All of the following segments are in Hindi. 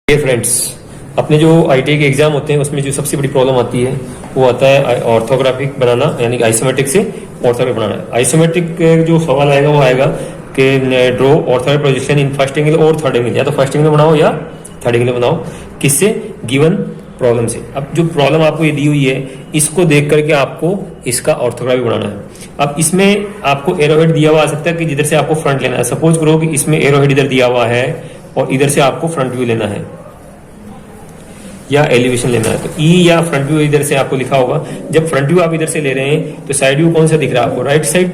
ये फ्रेंड्स, अपने जो आईटीआई के एग्जाम होते हैं उसमें जो सबसे बड़ी प्रॉब्लम आती है वो आता है ऑर्थोग्राफिक बनाना, यानी कि आइसोमेट्रिक से ऑर्थोग्राफिक बनाना। आइसोमेट्रिक जो सवाल आएगा वो आएगा कि draw orthographic projection in first angle और थर्ड एंगल, या तो फर्स्ट एंगल बनाओ या थर्ड एंगल बनाओ, किससे? गिवन प्रॉब्लम से। अब जो प्रॉब्लम आपको ये दी हुई है इसको देख करके आपको इसका ऑर्थोग्राफिक बनाना है। अब इसमें आपको एरोहेड दिया हुआ आ सकता है कि जिधर से आपको फ्रंट लेना है। सपोज करो कि इसमें एरोहेड इधर दिया हुआ है और इधर से आपको फ्रंट व्यू लेना है या एलिवेशन लेना है, तो ई या फ्रंट व्यू इधर से आपको लिखा होगा। जब फ्रंट व्यू आप इधर से ले रहे हैं तो साइड व्यू कौन सा दिख रहा है आपको? Right side.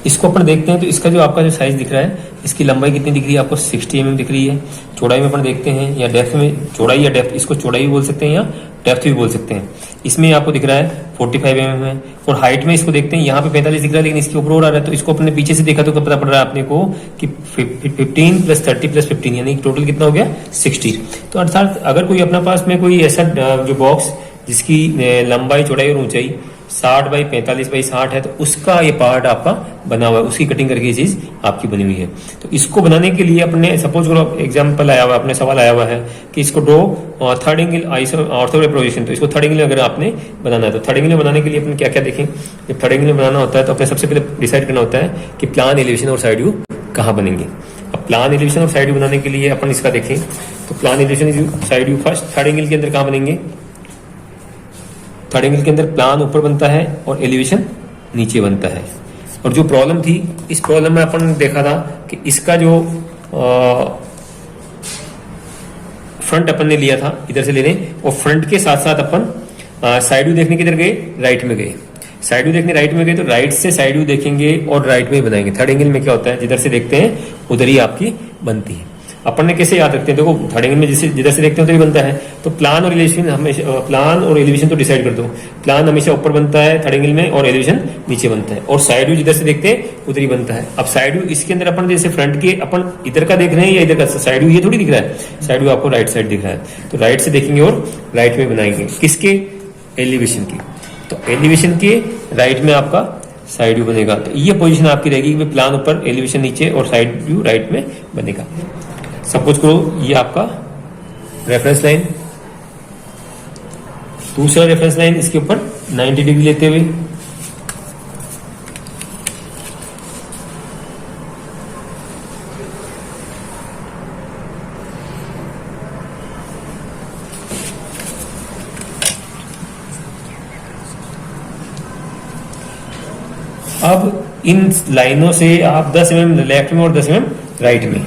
इसको अपन देखते हैं तो इसका जो आपका जो साइज दिख रहा है, इसकी लंबाई कितनी दिख रही है आपको? 60 mm दिख रही है। चौड़ाई में अपन देखते हैं, या डेप्थ में, चौड़ाई या डेप्थ, इसको चौड़ाई भी बोल सकते हैं या डेप्थ भी बोल सकते हैं। इसमें आपको दिख रहा है 45 mm है। और हाइट में इसको देखते हैं, यहाँ पे 45 दिख रहा है लेकिन इसके ऊपर और आ रहा है, तो इसको अपने पीछे से देखा तो पता पड़ रहा है अपने को कि 15 + 30 + 15 यानी टोटल कितना हो गया? 60। तो अर्थात अगर कोई अपना पास में कोई ऐसा जो बॉक्स जिसकी लंबाई, चौड़ाई और ऊंचाई 60 × 45 × 60 है, तो उसका ये पार्ट आपका बना हुआ है, उसकी कटिंग करके ये चीज आपकी बनी हुई है। तो इसको बनाने के लिए अपने सपोज करो एग्जांपल आया हुआ, अपने सवाल आया हुआ है कि इसको draw third angle orthographic projection, तो इसको थर्ड एंगल अगर आपने बनाना है तो थर्ड एंगल बनाने के लिए अपन क्या क्या देखें। जब थर्ड एंगल बनाना होता है तो अपने सबसे पहले डिसाइड करना होता है कि प्लान, एलिवेशन और साइड व्यू कहाँ बनेंगे। अब प्लान, एलिवेशन और साइड व्यू बनाने के लिए अपन इसका देखें तो plan, elevation, side view first third angle के अंदर कहाँ बनेंगे? थर्ड एंगल के अंदर प्लान ऊपर बनता है और एलिवेशन नीचे बनता है। और जो प्रॉब्लम थी, इस प्रॉब्लम में अपन देखा था कि इसका जो फ्रंट अपन ने लिया था इधर से लेने, और फ्रंट के साथ साथ अपन साइड व्यू देखने किधर गए? राइट में गए। साइड व्यू देखने राइट में गए तो राइट से साइड व्यू देखेंगे और राइट में ही बनाएंगे। थर्ड एंगल में क्या होता है, जिधर से देखते हैं उधर ही आपकी बनती है। अपन ने कैसे याद रखते हैं? देखो थर्ड एंगल में जिधर से देखते हैं उधर ही बनता है, तो प्लान और एलिवेशन हमेशा, प्लान और एलिवेशन तो डिसाइड कर दो। प्लान हमेशा ऊपर बनता है थर्ड एंगल में और एलिवेशन नीचे बनता है, और साइड व्यू जिधर से देखते हैं उधर ही बनता है। अब साइड व्यू इसके अंदर अपन जैसे फ्रंट के अपन इधर का देख रहे हैं या इधर का, साइड व्यू ये थोड़ी दिख रहा है, साइड व्यू आपको राइट साइड दिख रहा है, तो राइट से देखेंगे और राइट में बनाएंगे। किसके? एलिवेशन की। तो एलिवेशन के राइट में आपका साइड व्यू बनेगा। तो ये पोजीशन आपकी रहेगी कि प्लान ऊपर, एलिवेशन नीचे और साइड व्यू राइट में बनेगा। सपोज करो ये आपका रेफरेंस लाइन, दूसरा रेफरेंस लाइन इसके ऊपर 90 डिग्री लेते हुए अब इन लाइनों से आप 10 mm लेफ्ट में और 10 mm राइट में,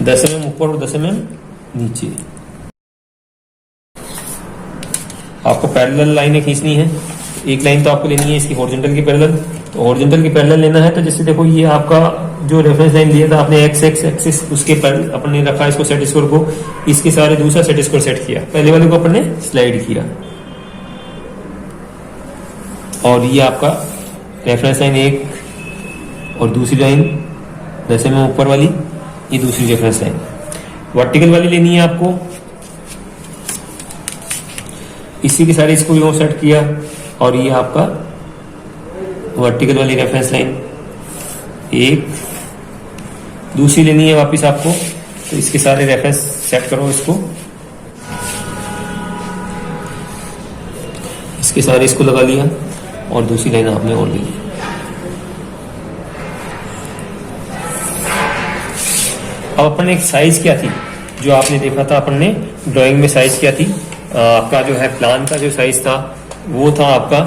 10 mm ऊपर और 10 mm नीचे आपको पैरेलल लाइनें खींचनी है। एक लाइन तो आपको लेनी है इसकी हॉरिजॉन्टल की पैरेलल, तो हॉरिजॉन्टल की पैरेलल लेना है। तो जैसे देखो ये आपका जो रेफरेंस लाइन लिया था आपने एक्स एक्सिस, उसके पैरेलल अपन ने रखा इसको सेट स्कोर को, इसके सारे दूसरा सेट स्कोर सेट किया, पहले वाले को अपन ने स्लाइड किया, और ये आपका रेफरेंस लाइन एक, और दूसरी लाइन 10 mm ऊपर वाली, ये दूसरी रेफरेंस लाइन। वर्टिकल वाली लेनी है आपको, इसी के सारे इसको यूं सेट किया, और ये आपका वर्टिकल वाली रेफरेंस लाइन एक, दूसरी लेनी है वापस आपको, तो इसके सारे रेफरेंस सेट करो इसको, इसके सारे इसको लगा लिया, और दूसरी लाइन आपने और ली। अब अपन एक साइज क्या थी जो आपने देखा था, अपन ने ड्राइंग में साइज क्या थी आपका जो है प्लान का जो साइज था वो था आपका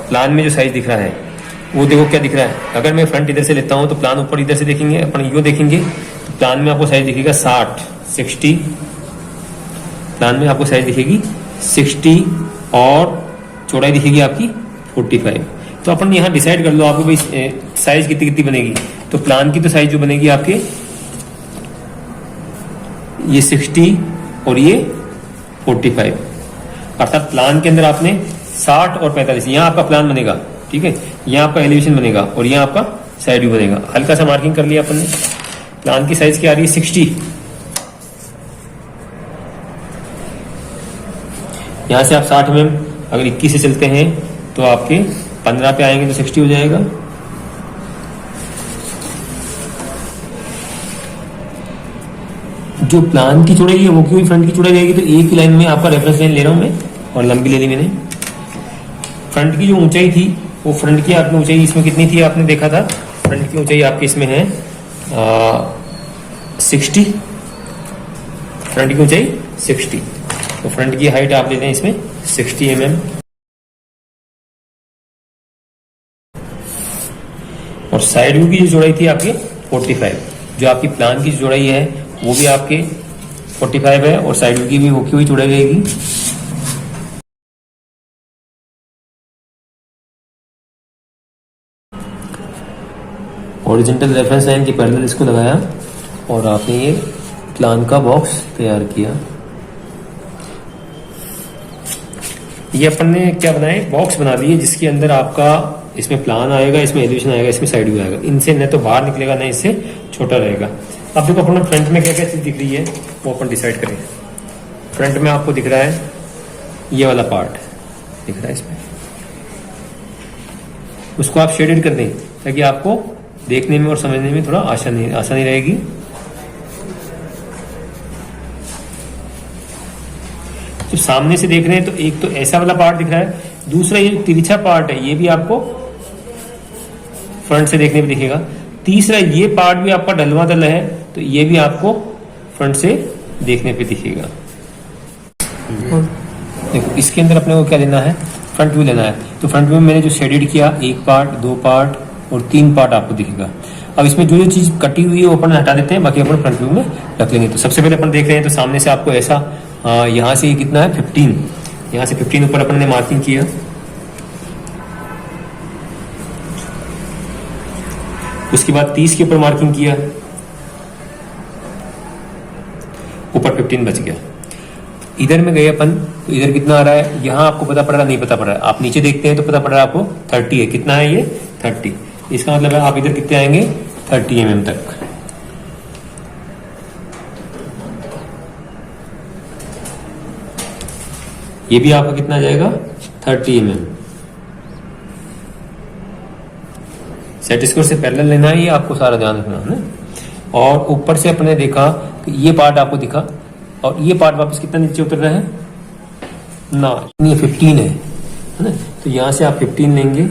प्लान में जो साइज दिख रहा है वो देखो क्या दिख रहा है। अगर मैं फ्रंट इधर से लेता हूं तो प्लान ऊपर इधर से देखेंगे, अपन यो देखेंगे तो प्लान में आपको साइज दिखेगा 60, प्लान में आपको साइज दिखेगी 60 और चौड़ाई दिखेगी आपकी 45। तो अपन यहाँ डिसाइड कर लो आपको भाई साइज कितनी कितनी बनेगी। तो प्लान की तो साइज जो बनेगी आपके ये 60 और ये 45, अर्थात प्लान के अंदर आपने 60 और 45, यहाँ आपका प्लान बनेगा, ठीक है, यहाँ आपका एलिवेशन बनेगा और यहाँ आपका साइड व्यू बनेगा। हल्का सा मार्किंग कर लिया अपन ने। प्लान की साइज क्या आ रही है? 60। यहाँ से आप 60 mm अगर 21 से चलते हैं तो आपके 15 पे आएंगे तो 60 हो जाएगा। जो प्लान की चौड़ाई है वो क्यों फ्रंट की चौड़ाई रहेगी, तो एक ही लाइन में आपका रेफरेंस लाइन ले रहा हूं मैं और लंबी ले ली मैंने। फ्रंट की जो ऊंचाई थी वो फ्रंट की आपने ऊंचाई इसमें कितनी थी आपने देखा था, फ्रंट की ऊंचाई आपकी इसमें है 60, फ्रंट की ऊंचाई 60, तो फ्रंट की हाइट आप लेते हैं इसमें 60 mm और साइड व्यू की जो चौड़ाई थी आपकी 45, जो आपकी प्लान की चौड़ाई है वो भी आपके 45 है और साइड व्यू की भी होकी हुई चौड़ाई रहेगी। हॉरिजॉन्टल रेफरेंस लाइन के पैरेलल इसको लगाया और आपने ये प्लान का बॉक्स तैयार किया। ये अपन ने क्या बनाए, बॉक्स बना दिए जिसके अंदर आपका इसमें प्लान आएगा, इसमें एलिवेशन आएगा, इसमें साइड व्यू आएगा। इनसे न तो बाहर निकलेगा न इससे छोटा रहेगा। अब देखो अपन फ्रंट में क्या क्या चीज दिख रही है वो अपन डिसाइड करें। फ्रंट में आपको दिख रहा है ये वाला पार्ट दिख रहा है, इसमें उसको आप शेडेड कर दें ताकि आपको देखने में और समझने में थोड़ा आसानी रहेगी। जब सामने से देख रहे हैं तो एक तो ऐसा वाला पार्ट दिख रहा है, दूसरा ये तिरछा पार्ट है ये भी आपको फ्रंट से देखने में दिखेगा, तीसरा ये पार्ट भी आपका ढलवा तल है तो ये भी आपको फ्रंट से देखने पे दिखेगा। देखो इसके अंदर अपने को क्या लेना है, फ्रंट व्यू लेना है। तो फ्रंट व्यू में मैंने जो शेडेड किया, एक पार्ट, दो पार्ट और तीन पार्ट आपको दिखेगा। अब इसमें जो चीज कटी हुई है वो अपन हटा देते हैं, बाकी अपन फ्रंट व्यू में रख लेंगे। तो सबसे पहले अपन देख रहे हैं तो सामने से आपको ऐसा यहाँ से कितना है 15, यहाँ से 15 ऊपर अपन ने मार्किंग किया। उसके बाद 30 के ऊपर मार्किंग किया, ऊपर 15 बच गया। इधर में गए अपन तो इधर कितना आ रहा है, यहां आपको पता पड़ रहा नहीं पता पड़ रहा है, आप नीचे देखते हैं तो पता पड़ रहा है आपको 30 है। कितना है ये 30, इसका मतलब है आप इधर कितने आएंगे 30 mm तक। ये भी आपका कितना आ जाएगा 30 mm। सेट स्क्वायर से पैरेलल लेना है, ये आपको सारा ध्यान रखना है ना। और ऊपर से अपने देखा कि ये पार्ट आपको दिखा और ये पार्ट वापस कितना नीचे उतर रहा है ना, ये 15 है ना। तो यहां से आप 15 लेंगे,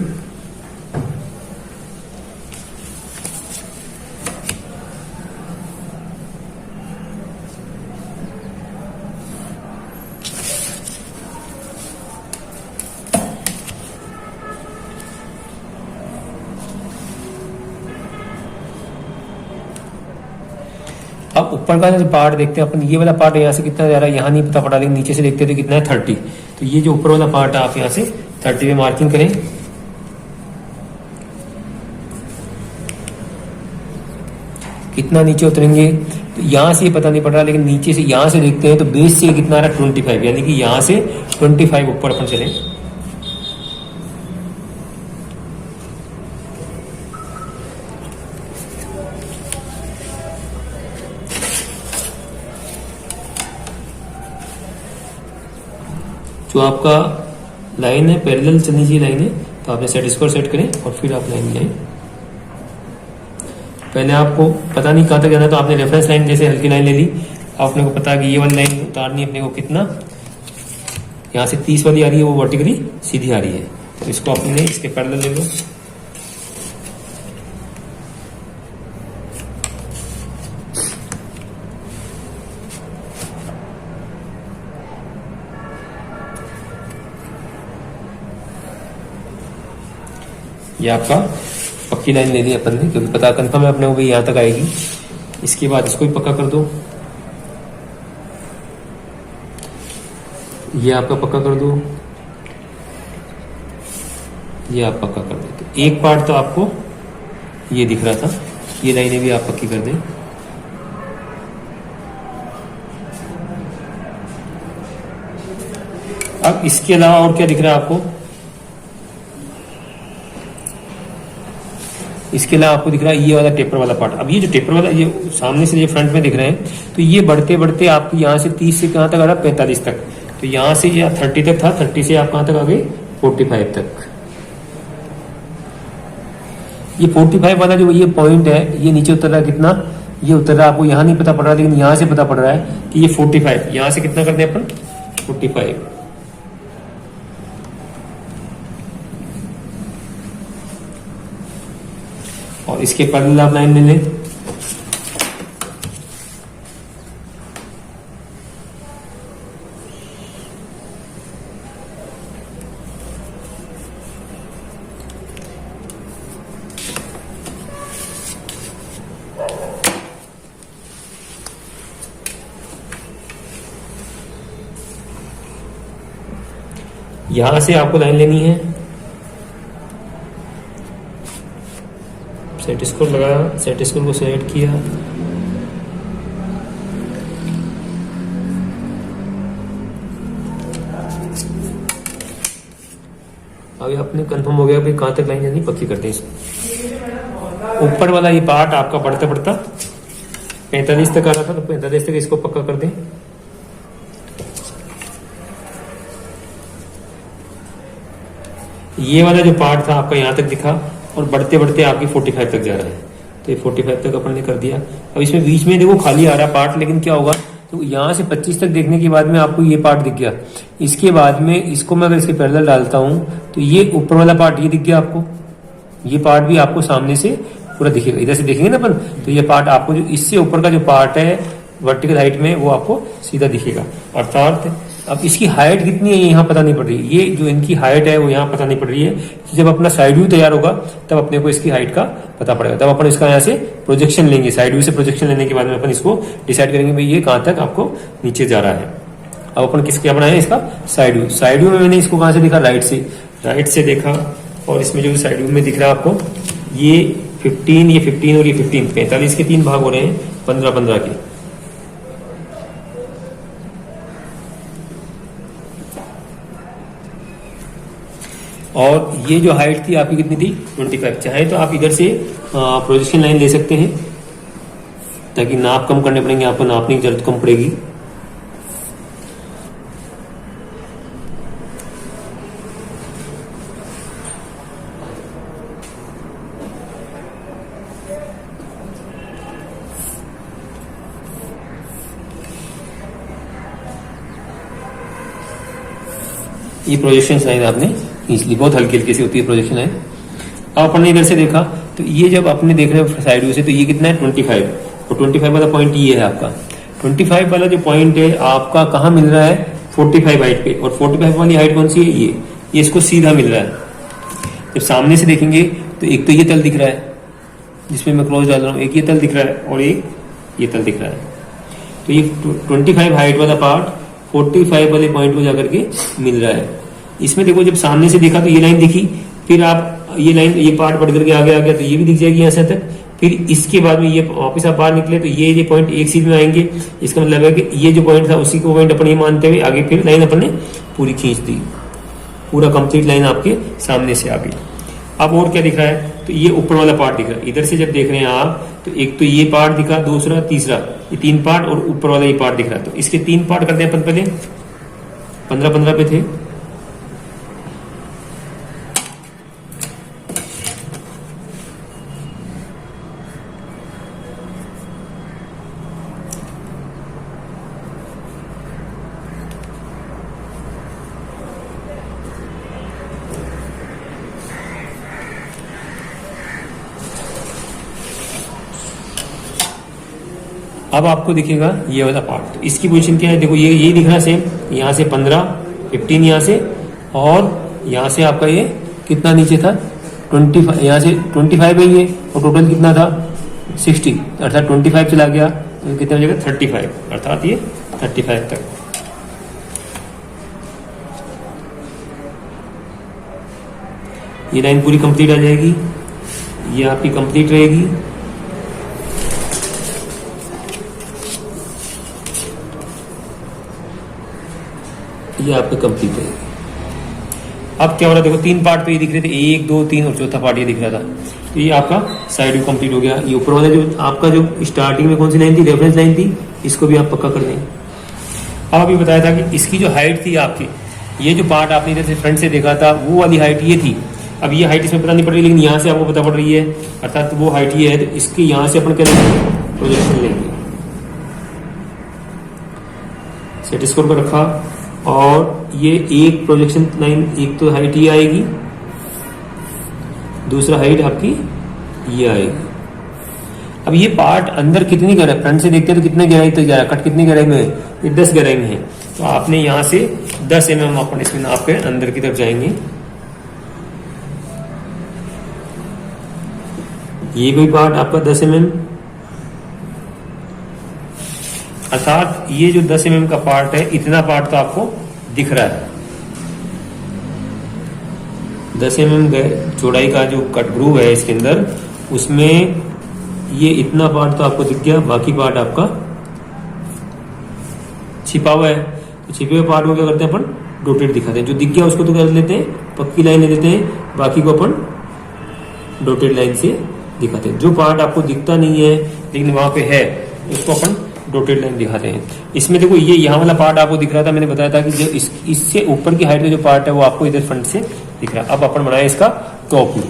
अब ऊपर का जो पार्ट देखते हैं अपन, ये वाला पार्ट यहाँ से कितना जा रहा है यहाँ नहीं पता पड़ा, लेकिन नीचे से देखते हैं तो कितना है 30। तो ये जो ऊपर वाला पार्ट है आप यहाँ से 30 में मार्किंग करें। कितना नीचे उतरेंगे तो यहाँ से पता नहीं पड़ रहा, लेकिन नीचे से यहाँ से देखते हैं तो बेस से कितना आ रहा है 25, यानी कि यहाँ से 25 ऊपर अपन चले। जो आपका लाइन है पैरेलल चलनी चाहिए लाइन है, तो आपने सेट स्क्वायर सेट करें और फिर आप लाइन लाइन। पहले आपको पता नहीं कहां तक जाना है तो आपने रेफरेंस लाइन जैसे हल्की लाइन ले ली, आपने को पता है कि ये वाली लाइन उतारनी अपने को कितना, यहाँ से 30 वाली आ रही है वो वर्टिकली सीधी आ रही है, तो इसको आपने इसके पैरेलल ले लो। ये आपका पक्की लाइन ले ली अपन ने, क्योंकि पता कंफर्म है अपने को भी यहां तक आएगी। इसके बाद इसको भी पक्का कर दो, ये आपका पक्का कर दो, ये आप पक्का कर दो। तो एक पार्ट तो आपको ये दिख रहा था, ये लाइनें भी आप पक्की कर दें। अब इसके अलावा और क्या दिख रहा है आपको, इसके अलावा आपको दिख रहा है ये वाला टेपर वाला पार्ट। अब ये जो टेपर वाला ये सामने से ये फ्रंट में दिख रहे हैं, तो ये बढ़ते बढ़ते आपको यहाँ से 30 से कहां तक आ रहा है 45 तक। तो यहाँ से ये 30 तक था, 30 से आप कहां तक आ गए 45 तक। ये 45 वाला जो ये पॉइंट है ये नीचे उतर रहा है कितना ये उतर रहा है, आपको यहाँ नहीं पता पड़ रहा, लेकिन यहाँ से पता पड़ रहा है कि ये 45, यहाँ से कितना करते हैं अपन 45। और इसके पैरेलल आप लाइन ले लें। यहां से आपको लाइन लेनी है, सेट स्कोर लगाया, सेट स्कोर को सेलेक्ट किया, अभी आपने कंफर्म हो गया भाई कहां तक लाइन जानी, पक्की करते हैं इसको। ऊपर वाला ये पार्ट आपका बढ़ता बढ़ता 45 तक आ रहा था, तो 45 तक इसको पक्का कर दें। ये वाला जो पार्ट था आपका यहाँ तक दिखा और बढ़ते बढ़ते आपकी 45 तक जा रहा है, तो ये 45 तक अपन ने कर दिया। अब इसमें बीच में देखो खाली आ रहा पार्ट, लेकिन क्या होगा, तो यहाँ से 25 तक देखने के बाद में आपको ये पार्ट दिख गया। इसके बाद में इसको मैं अगर इसके पैरेलल डालता हूँ तो ये ऊपर वाला पार्ट ये दिख गया आपको, ये पार्ट भी आपको सामने से पूरा दिखेगा। इधर से देखेंगे ना अपन, तो ये पार्ट आपको जो इससे ऊपर का जो पार्ट है वर्टिकल हाइट में वो आपको सीधा दिखेगा। अर्थात अब इसकी हाइट कितनी है ये यहाँ पता नहीं पड़ रही, ये जो इनकी हाइट है वो यहाँ पता नहीं पड़ रही है। जब अपना साइड व्यू तैयार होगा तब अपने को इसकी हाइट का पता पड़ेगा, तब अपन इसका यहाँ से प्रोजेक्शन लेंगे। साइड व्यू से प्रोजेक्शन लेने के बाद में अपन इसको डिसाइड करेंगे भाई ये कहाँ तक आपको नीचे जा रहा है। अब अपन किसके क्या बनाए इसका साइड व्यू। साइड व्यू में मैंने इसको कहाँ से देखा, राइट से देखा, और इसमें जो साइड व्यू में दिख रहा है आपको ये 15, ये 15 और ये 15, 45 के 3 भाग हो रहे हैं 15-15 के। और ये जो हाइट थी आपकी कितनी थी 25। चाहे तो आप इधर से प्रोजेक्शन लाइन ले सकते हैं ताकि नाप कम करने पड़ेंगे, आपको नापने की जरूरत कम पड़ेगी। ये प्रोजेक्शन लाइन आपने इसलिए बहुत हल्की हल्की सी होती है प्रोजेक्शन लाइन। अब अपन ने इधर से देखा तो ये जब आपने देख रहे हो साइड व्यू से, तो ये कितना है 25, और 25 वाला पॉइंट ये है आपका। 25 वाला जो पॉइंट है आपका कहाँ मिल रहा है 45 हाइट पे, और 45 वाली हाइट कौन सी है ये इसको सीधा मिल रहा है। जब सामने से देखेंगे तो एक तो ये तल दिख रहा है जिसमें मैं क्लोज डाल रहा हूँ, एक ये तल दिख रहा है और एक ये तल दिख रहा है। तो ये 25 हाइट वाला पार्ट 45 वाले पॉइंट को जाकर के मिल रहा है। इसमें देखो जब सामने से देखा तो ये लाइन दिखी, फिर आप ये लाइन ये पार्ट बढ़ करके आगे आ गया तो ये भी दिख जाएगी यहाँ से तक। फिर इसके बाद में ये वापिस आप बाहर निकले तो ये पॉइंट एक सीध में आएंगे। इसका मतलब है कि ये जो पॉइंट था उसी को पॉइंट अपन ये मानते हुए आगे फिर लाइन अपन ने पूरी खींच दी, पूरा कंप्लीट लाइन आपके सामने से आ गई। अब और क्या दिख रहा है, तो ये ऊपर वाला पार्ट दिख रहा है। इधर से जब देख रहे हैं आप तो एक तो ये पार्ट दिखा, दूसरा तीसरा, ये 3 पार्ट और ऊपर वाला ये पार्ट दिख रहा है। तो इसके 3 पार्ट करते हैं अपन पहले, 15-15 पे थे। अब आपको दिखेगा ये वाला पार्ट, तो इसकी पोजीशन क्या है देखो, ये दिख रहा है सेम, यहाँ से 15, 15 यहाँ से, और यहाँ से आपका ये कितना नीचे था 25, यहाँ से 25 है ये, और टोटल कितना था 60, अर्थात 25 चला गया तो कितना हो जाएगा 35, अर्थात ये 35 तक। ये लाइन पूरी कंप्लीट आ जाएगी, ये आपकी कंप्लीट रहेगी। ये आपका कंप्लीट है। अब क्या हो रहा है देखो, 3 पार्ट तो ये दिख रहे थे, 1, 2, 3 और चौथा पार्ट ये दिख रहा था। तो ये आपका साइड व्यू कंप्लीट हो गया। ये ऊपर वाला जो आपका जो स्टार्टिंग में कौन सी लाइन थी, रेफरेंस लाइन थी, इसको भी आप पक्का कर दें। अब अभी बताया था कि इसकी जो हाइट थी आपकी, ये जो पार्ट आपने इधर से फ्रंट से देखा था वो वाली हाइट ये थी। अब ये हाइट इसमें पता नहीं पड़ रही, लेकिन यहाँ से आपको पता पड़ रही है, अर्थात वो हाइट ये है। तो इसकी यहाँ से अपन क्या प्रोजेक्शन लेंगे। सेट स्कोर पर रखा और ये एक प्रोजेक्शन लाइन, एक तो हाइट ये आएगी, दूसरा हाइट आपकी ये आएगी। अब ये पार्ट अंदर कितनी गहराई, फ्रंट से देखते हैं तो कितने गहराई तक जा रहा है, कट कितनी गहराई में है, ये 10 गहराई में है। तो आपने यहां से 10 mm अपन इसमें नाप के अंदर की तरफ जाएंगे। ये भी पार्ट आपका 10 mm, अर्थात ये जो 10 mm का पार्ट है, इतना पार्ट तो आपको दिख रहा है। 10 mm चौड़ाई का जो कट ग्रूव है इसके अंदर, उसमें ये इतना पार्ट तो आपको दिख गया, बाकी पार्ट आपका छिपा हुआ है। तो छिपे हुए पार्ट को क्या करते हैं अपन, डॉटेड दिखाते हैं। जो दिख गया उसको तो कर लेते हैं, पक्की लाइन ले लेते हैं, बाकी को अपन डॉटेड लाइन से दिखाते हैं। जो पार्ट आपको दिखता नहीं है लेकिन वहां पे है, उसको अपन डॉटेड लाइन दिखाते हैं। इसमें देखो ये यहाँ वाला पार्ट आपको दिख रहा था, मैंने बताया था कि जो इससे ऊपर की हाइट में जो पार्ट है वो आपको इधर फ्रंट से दिख रहा है। अब अपन बनाए इसका टॉप व्यू।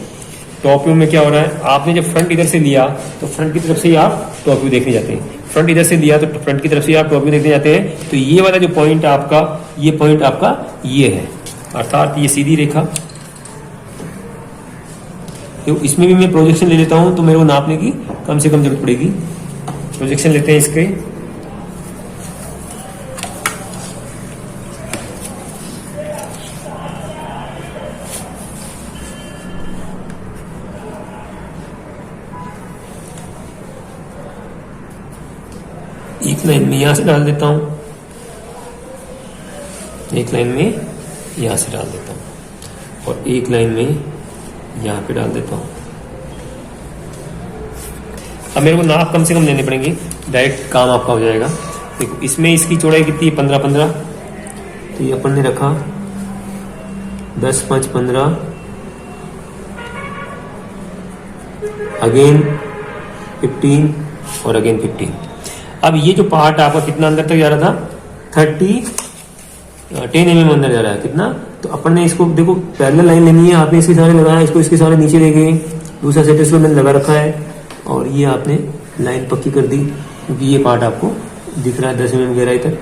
टॉप व्यू में क्या हो रहा है, आपने जब फ्रंट इधर से लिया तो फ्रंट की तरफ से ही आप टॉप व्यू देखने जाते हैं, फ्रंट इधर से लिया तो फ्रंट की तरफ से आप टॉप व्यू देखने जाते हैं। तो ये वाला जो पॉइंट आपका, ये पॉइंट आपका ये है, अर्थात ये सीधी रेखा। तो इसमें भी मैं प्रोजेक्शन ले लेता हूं तो मेरे को नापने की कम से कम जरूरत पड़ेगी। प्रोजेक्शन लेते हैं इसके, एक लाइन में यहां से डाल देता हूं, एक लाइन में यहां से डाल देता हूं और एक लाइन में यहां पे डाल देता हूं। अब मेरे को नाप कम से कम लेने पड़ेंगे, डायरेक्ट काम आपका हो जाएगा। देखो इसमें इसकी चौड़ाई कितनी है, 15-15, तो ये अपन ने रखा 10, 5, 15, अगेन 15 और अगेन 15। अब ये जो पार्ट आपका कितना अंदर तक जा रहा था, 10 mm अंदर जा रहा है, कितना, तो अपन ने इसको देखो पैरेलल लाइन लेनी है, आपने इसके सारे लगाया, इसको इसके सारे नीचे ले गए, दूसरा सेट इसको मैंने लगा रखा है और ये आपने लाइन पक्की कर दी, क्योंकि ये पार्ट आपको दिख रहा है 10 mm गहराई तक।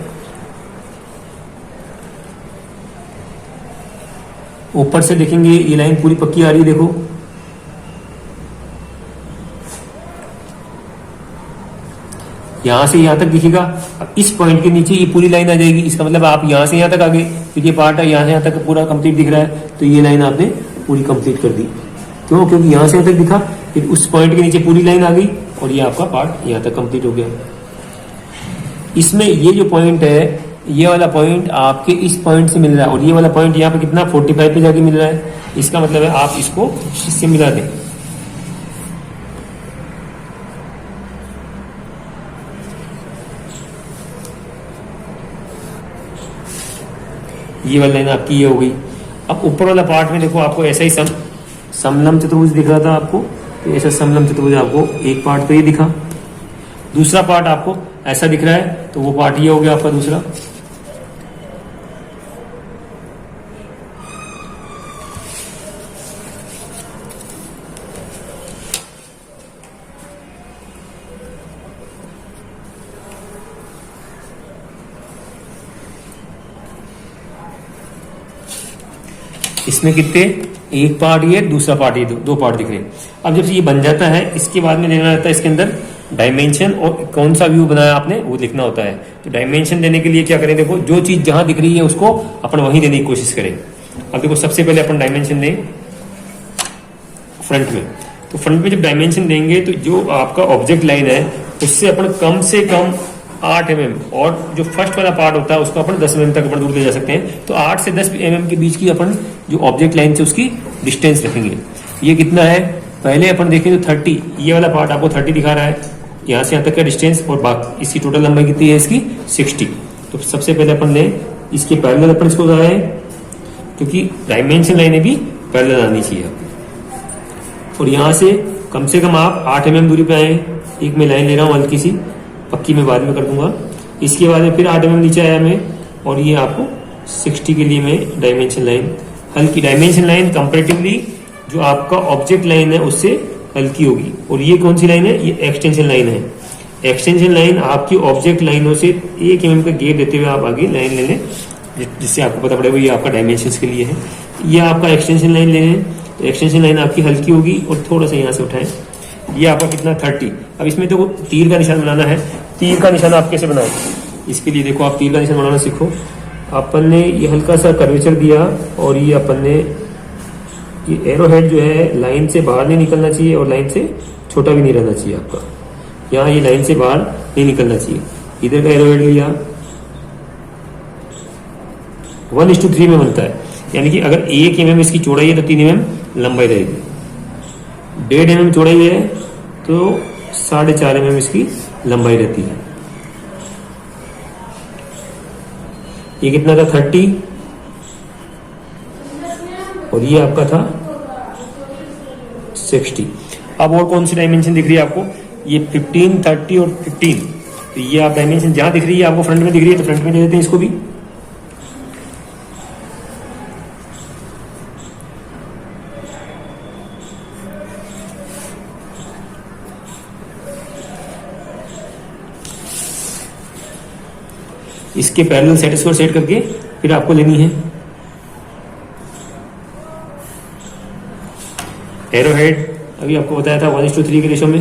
ऊपर से देखेंगे ये लाइन पूरी पक्की आ रही है, देखो यहां से यहां तक दिखेगा। अब इस पॉइंट के नीचे ये पूरी लाइन आ जाएगी, इसका मतलब आप यहां से यहां तक आ गए, तो ये पार्ट है यहां से यहां तक पूरा कंप्लीट दिख रहा है, तो ये लाइन आपने पूरी कंप्लीट कर दी। क्यों, क्योंकि यहां से यहां तक दिखा, फिर उस पॉइंट के नीचे पूरी लाइन आ गई और ये आपका पार्ट यहां तक कंप्लीट हो गया। इसमें ये जो पॉइंट है, ये वाला पॉइंट आपके इस पॉइंट से मिल रहा है और ये वाला पॉइंट यहाँ पे कितना 45 पे जाके मिल रहा है। इसका मतलब है आप इसको इससे मिला दें, ये वाली लाइन आपकी ये हो गई। अब ऊपर वाला पार्ट में देखो आपको ऐसा ही समलंब चतुर्भुज दिख रहा था आपको, तो ऐसा समलंब चतुर्भुज आपको एक पार्ट तो ये दिखा, दूसरा पार्ट आपको ऐसा दिख रहा है, तो वो पार्ट ये हो गया आपका दूसरा। इसमें कितने, एक पार्ट ये, दूसरा पार्ट ये, दो पार्ट दिख रहे हैं। अब जब ये बन जाता है, इसके बाद में लेना रहता है इसके अंदर डायमेंशन और कौन सा व्यू बनाया आपने वो लिखना होता है। तो डायमेंशन देने के लिए क्या करें, देखो जो चीज जहां दिख रही है उसको अपन वहीं देने की कोशिश करें। अब देखो सबसे पहले अपन डायमेंशन दें फ्रंट में, तो फ्रंट में जब डायमेंशन देंगे तो जो आपका ऑब्जेक्ट लाइन है उससे अपन कम से कम 8 mm और जो फर्स्ट वाला पार्ट होता है उसको अपन 10 mm तक अपन दूर ले जा सकते हैं। तो 8 से 10 mm के बीच की अपन जो ऑब्जेक्ट लाइन से उसकी डिस्टेंस रखेंगे। ये कितना है, पहले अपन देखें तो 30, ये वाला पार्ट आपको 30 दिखा रहा है, यहाँ से यहाँ तक का डिस्टेंस, और बाकी इसकी टोटल लंबाई कितनी है इसकी 60। तो सबसे पहले अपन ले इसके पैरेलल अपन इसको लगाए, क्योंकि डायमेंशन लाइनें भी पैरेलल आनी चाहिए। और यहाँ से कम आप 8 mm दूरी पे आए। एक मैं लाइन ले रहा हूँ हल्की सी, पक्की मैं बाद में कर दूंगा। इसके बाद में फिर 8 mm नीचे आया मैं, और ये आपको 60 के लिए मैं डायमेंशन लाइन, हल्की डायमेंशन लाइन कंपैरेटिवली जो आपका ऑब्जेक्ट लाइन है उससे हल्की होगी। और ये कौन सी लाइन है, ये एक्सटेंशन लाइन है। एक्सटेंशन लाइन आपकी ऑब्जेक्ट लाइनों से 1 mm का गैप देते हुए आप आगे लाइन ले लें, जिससे आपको पता पड़ेगा ये आपका डायमेंशन के लिए है। ये आपका एक्सटेंशन लाइन ले लें, तो एक्सटेंशन लाइन आपकी हल्की होगी और थोड़ा सा यहाँ से उठाएं। ये आपका कितना 30। अब इसमें तो तीर का निशान बनाना है। तीर का निशान आप कैसे बनाएं, इसके लिए देखो आप तीर का निशान बनाना सीखो। अपन ने ये हल्का सा कर्वेचर दिया और ये अपन ने ये एरो हेड जो है लाइन से बाहर नहीं निकलना चाहिए और लाइन से छोटा भी नहीं रहना चाहिए आपका। यहाँ ये लाइन से बाहर नहीं निकलना चाहिए। इधर का एरो हेड लिया 1:3 में बनता है, यानी कि अगर 1 mm इसकी चौड़ाई है तो 3 mm लंबाई रहेगी। 1.5 mm चौड़ाई है तो 4.5 mm इसकी लंबाई रहती है। ये कितना था 30 और ये आपका था 60। अब और कौन सी डायमेंशन दिख रही है आपको, ये 15, 30 और 15। तो ये आप डायमेंशन जहां दिख रही है आपको फ्रंट में दिख रही है तो फ्रंट में दे देते हैं इसको भी। इसके पैरेलल सेट स्क्वायर सेट करके फिर आपको लेनी है एरो हेड। अभी आपको बताया था 1:3 के रेशो में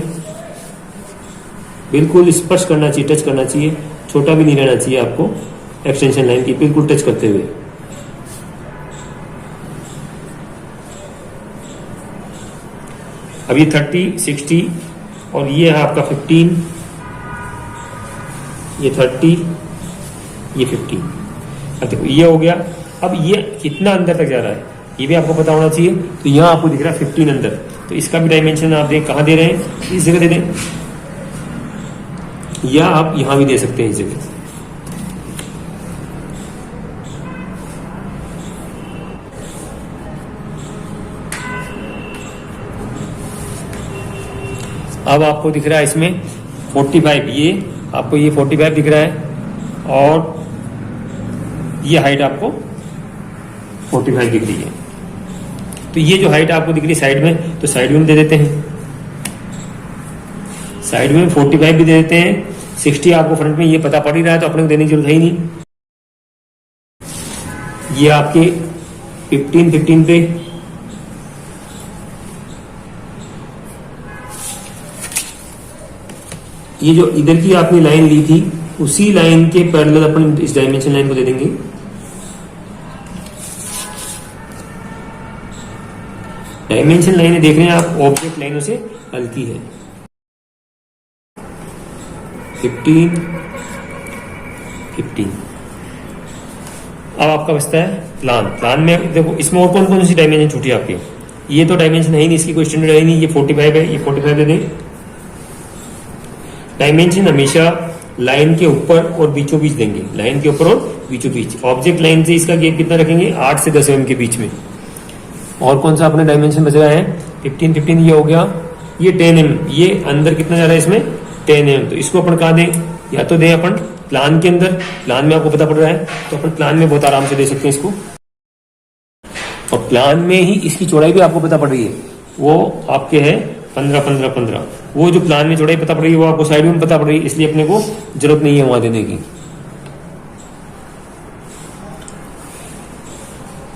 बिल्कुल स्पर्श करना चाहिए, टच करना चाहिए, छोटा भी नहीं रहना चाहिए आपको एक्सटेंशन लाइन की, बिल्कुल टच करते हुए। अब ये 30, 60 और ये है आपका 15, ये 30, ये 15। अब देखो ये हो गया। अब ये कितना अंदर तक जा रहा है ये भी आपको पता होना चाहिए। तो यहाँ आपको दिख रहा है 15 अंदर, तो इसका भी डायमेंशन आप दें कहाँ दे रहे हैं, इस जगह दे दें, या आप यहां भी दे सकते हैं इस जगह। अब आपको दिख रहा है इसमें 45, ये आपको ये 45 दिख रहा है और ये हाइट आपको 45 दिख रही है। तो ये जो हाइट आपको दिख रही है साइड में, तो साइड में दे देते हैं, साइड में 45 भी दे देते हैं। 60 आपको फ्रंट में ये पता पड़ ही रहा है तो अपने को देने की जरूरत है ही नहीं। ये आपके 15 पे ये जो इधर की आपने लाइन ली थी उसी लाइन के पैरेलल अपन इस डायमेंशन लाइन को दे देंगे। डायमेंशन लाइनें देख रहे हैं आप ऑब्जेक्ट लाइनों से हल्की है। 15। अब आपका बचता है प्लान में देखो इसमें और कौन कौन सी डायमेंशन छूटी आपकी। ये तो डायमेंशन है ही नहीं, इसकी कोई स्टैंडर्ड है ही नहीं। ये 45 है, ये 45 दे दें। डायमेंशन हमेशा लाइन के ऊपर और बीचों बीच देंगे, लाइन के ऊपर और बीचों बीच। ऑब्जेक्ट लाइन से इसका गैप कितना रखेंगे, 8 से 10 mm के बीच में। और कौन सा अपने डायमेंशन बच रहा है, 15 ये हो गया। ये 10 mm, ये अंदर कितना जा रहा है इसमें 10 mm। तो इसको अपन कहा दें, या तो दें अपन प्लान के अंदर, प्लान में आपको पता पड़ रहा है तो अपन प्लान में बहुत आराम से दे सकते हैं इसको। और प्लान में ही इसकी चौड़ाई भी आपको पता पड़ रही है, वो आपके है 15। वो जो प्लान में चौड़ाई पता पड़ रही है वो आपको साइड में पता पड़ रही है, इसलिए अपने को जरूरत नहीं है वहां देने की।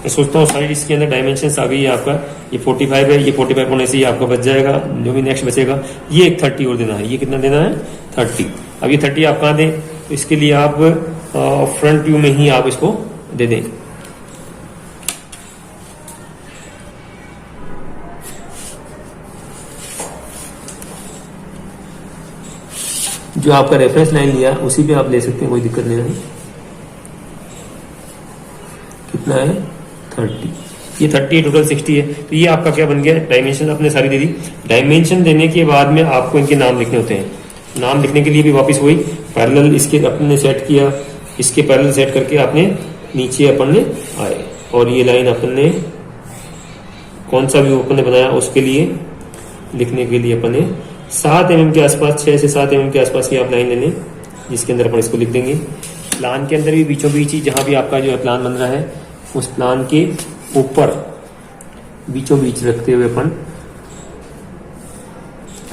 मैं सोचता हूँ साइड इसके अंदर डायमेंशंस आ गई है आपका। ये 45 है, ये 45 होने से ये आपका बच जाएगा। जो भी नेक्स्ट बचेगा ये एक 30 और देना है। ये कितना देना है 30। अब ये 30 आप कहाँ दें, तो इसके लिए आप फ्रंट व्यू में ही आप इसको दे दें। जो आपका रेफरेंस लाइन लिया उसी पे आप ले सकते हैं, कोई दिक्कत नहीं है। कितना है 30। ये 30 टोटल 60 है। तो ये आपका क्या बन गया, डायमेंशन आपने सारी दे दी। डायमेंशन देने के बाद में आपको इनके नाम लिखने होते हैं। नाम लिखने के लिए भी वापस वही पैरेलल इसके अपने सेट किया, इसके पैरेलल सेट करके आपने नीचे अपन ने आए। और ये लाइन अपन ने कौन सा भी अपन ने बनाया उसके लिए लिखने के लिए अपन ने 7 mm के आसपास, 6 से 7 mm के आसपास की आप लाइन ले लें, जिसके अंदर अपन इसको लिख देंगे। प्लान के अंदर भी बीचों बीच ही जहां भी आपका जो है प्लान बन रहा है उस प्लान के ऊपर बीचों बीच रखते हुए अपन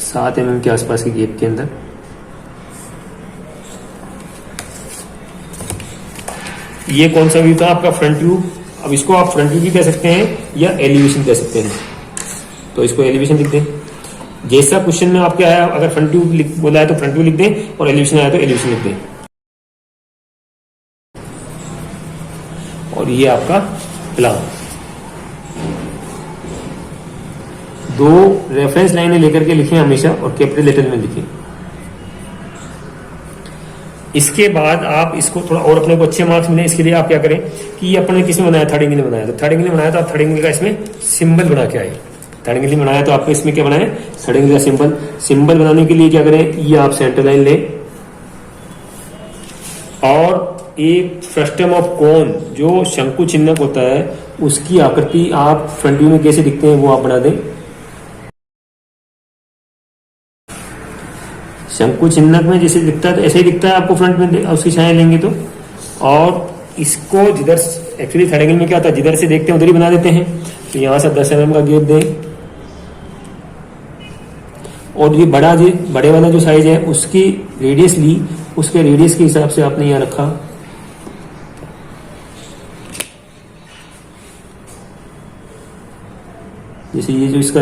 7 mm के आसपास के गैप के अंदर ये कौन सा व्यू था आपका? Front view. अब इसको आप फ्रंट व्यू भी कह सकते हैं या एलिवेशन कह सकते हैं। तो इसको एलिवेशन लिख दें। जैसा क्वेश्चन में आपके आया, अगर फ्रंट व्यू बोला है तो फ्रंट व्यू लिख दें, और एलिवेशन आया तो एलिवेशन लिख दें। और ये आपका प्लान। दो रेफरेंस लाइनें लेकर के लिखें हमेशा, और कैपिटल लेटर में लिखें। इसके बाद आप इसको थोड़ा और अपने को अच्छे मार्क्स मिले, इसके लिए आप क्या करें कि ये अपने किसमें बनाया? थर्ड एंगल में बनाया। तो थर्ड एंगल में बनाया तो आप थर्ड एंगल का इसमें सिंबल बना के आए। थर्ड एंगल में बनाया तो आपको इसमें क्या बनाए? थर्ड एंगल का सिंबल। सिंबल बनाने के लिए क्या करें? ये आप सेंटर लाइन लें, और एक फ्रस्टम ऑफ कोन जो शंकु चिन्हक होता है उसकी आकृति आप फ्रंट व्यू में कैसे दिखते हैं वो आप बना दें। शंकु चिन्हक में जैसे दिखता है तो ऐसे ही दिखता है आपको फ्रंट में, उसकी छाया लेंगे तो। और इसको जिधर एक्चुअली थर्ड एंगल में क्या होता है, जिधर से देखते हैं उधर ही बना देते हैं। तो यहां से 10 mm का गैप दें, और ये बड़े वाला जो साइज है उसकी रेडियस ली, उसके रेडियस के हिसाब से आपने यहां रखा। जैसे ये जो इसका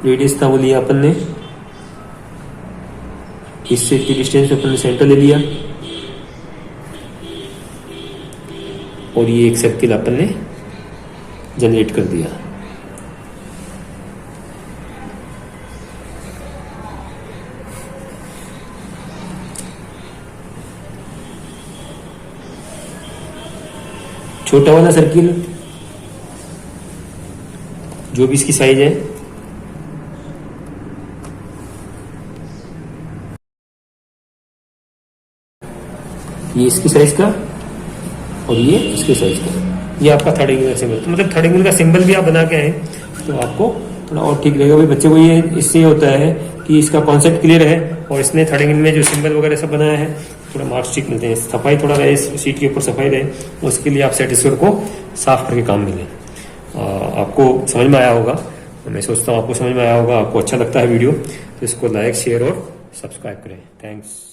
रेडियस था वो लिया अपन ने, इससे इतनी डिस्टेंस पे अपन ने सेंटर ले लिया, और ये एक सर्किल अपन ने जनरेट कर दिया। छोटा वाला सर्किल जो भी इसकी साइज है, ये इसकी साइज का और ये इसके साइज का, ये आपका थर्ड एंगल का सिंबल। तो मतलब थर्ड एंगल का सिंबल भी आप बना के आए तो आपको थोड़ा और ठीक रहेगा। भाई बच्चे को ये इससे होता है कि इसका कॉन्सेप्ट क्लियर है, और इसने थर्ड एंगल में जो सिंबल वगैरह सब बनाया है थोड़ा मार्क्स ठीक मिलते हैं। सफाई थोड़ा रहे, सीट के ऊपर सफाई रहे, उसके लिए आप सेट स्कोर को साफ करके काम मिले। आपको समझ में आया होगा, मैं सोचता हूँ आपको समझ में आया होगा। आपको अच्छा लगता है वीडियो तो इसको लाइक, शेयर और सब्सक्राइब करें। थैंक्स।